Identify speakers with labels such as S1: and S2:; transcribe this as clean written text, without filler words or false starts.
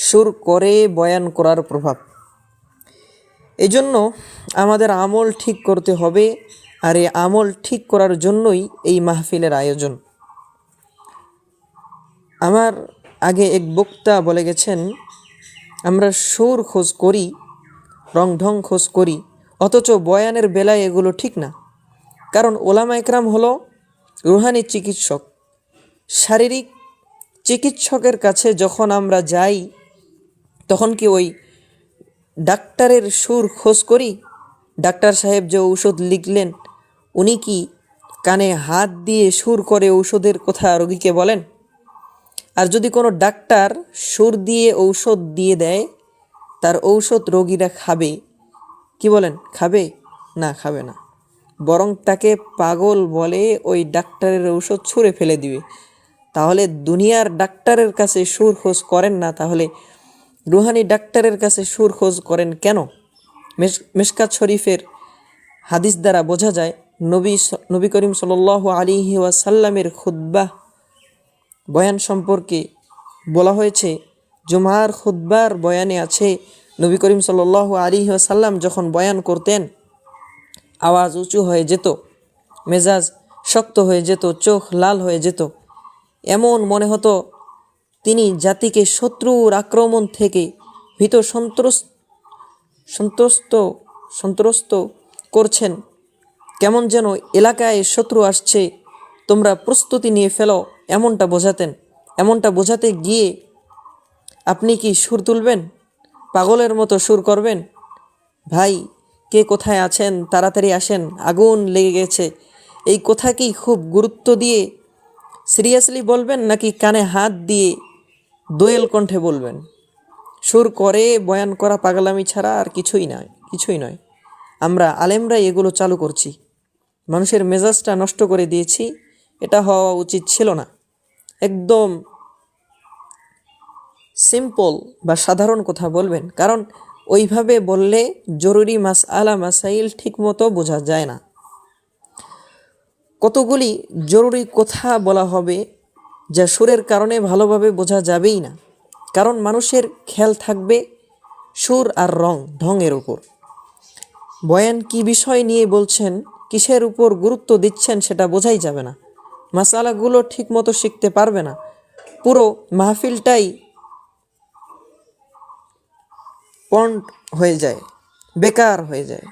S1: সুর করে বয়ান করার প্রভাব। এজন্য আমাদের আমল ঠিক করতে হবে, আর এই আমল ঠিক করার জন্যই এই মাহফিলের আয়োজন। আমার আগে এক বক্তা বলে গেছেন, আমরা সুর খোঁজ করি, রং ঢং খোঁজ করি, অথচ বয়ানের বেলায় এগুলো ঠিক না। কারণ ওলামা একরাম হলো রুহানি চিকিৎসক। শারীরিক চিকিৎসকের কাছে যখন আমরা যাই, তখন কি ওই ডাক্তারের সুর খোঁজ করি? ডাক্তার সাহেব যে ঔষধ লিখলেন, উনি কি কানে হাত দিয়ে সুর করে ঔষধের কথা রোগীকে বলেন? আর যদি কোনো ডাক্তার সুর দিয়ে ঔষধ দিয়ে দেয়, তার ঔষধ রোগীরা খাবে, কি বলেন? খাবে? না, খাবে না। বরং তাকে পাগল বলে ওই ডাক্তারের ঔষধ ছুঁড়ে ফেলে দিবে। তাহলে দুনিয়ার ডাক্তারের কাছে সুর খোঁজ করেন না, তাহলে রুহানি ডাক্তারের কাছে সুর খোঁজ করেন কেন? মিশকাত শরীফের হাদিস দ্বারা বোঝা যায়, নবী করিম সাল্লাল্লাহু আলাইহি ওয়াসাল্লামের খুতবাহ বয়ান সম্পর্কে বলা হয়েছে, জুমার খুতবার বয়ানে আছে, নবী করিম সাল্লাল্লাহু আলাইহি ওয়াসাল্লাম যখন বয়ান করতেন, আওয়াজ উঁচু হয়ে যেত, মেজাজ শক্ত হয়ে যেত, চোখ লাল হয়ে যেত। এমন মনে হতো তিনি জাতিকে শত্রুর আক্রমণ থেকে ভীত সন্ত্রস্ত করছেন। কেমন যেন এলাকায় শত্রু আসছে, তোমরা প্রস্তুতি নিয়ে ফেলো, এমনটা বোঝাতেন। এমনটা বোঝাতে গিয়ে আপনি কি সুর তুলবেন? পাগলের মতো সুর করবেন? ভাই, কে কোথায় আছেন? তাড়াতাড়ি আসেন, আগুন লেগে গেছে। এই কথা কি খুব গুরুত্ব দিয়ে সিরিয়াসলি বলবেন, নাকি কানে হাত দিয়ে দোয়েল কণ্ঠে বলবেন? সুর করে বয়ান করা পাগলামি ছাড়া আর কিছুই নয়। আমরা আলেমরাই এগুলো চালু করছি, মানুষের মেজাজটা নষ্ট করে দিয়েছি। এটা হওয়া উচিত ছিল না। একদম সিম্পল বা সাধারণ কথা বলবেন, কারণ ওইভাবে বললে জরুরি মাসাইল ঠিকমতো বোঝা যায় না। কতগুলি জরুরি কথা বলা হবে যা সুরের কারণে ভালোভাবে বোঝা যাবেই না, কারণ মানুষের খেয়াল থাকবে সুর আর ঢঙের উপর। বয়ান কি বিষয় নিয়ে বলছেন, কিসের উপর গুরুত্ব দিচ্ছেন, সেটা বোঝাই যাবে না। মাসালাগুলো ঠিকমতো শিখতে পারবে না, পুরো মাহফিলটাই পন্ড হয়ে যায়, বেকার হয়ে যায়।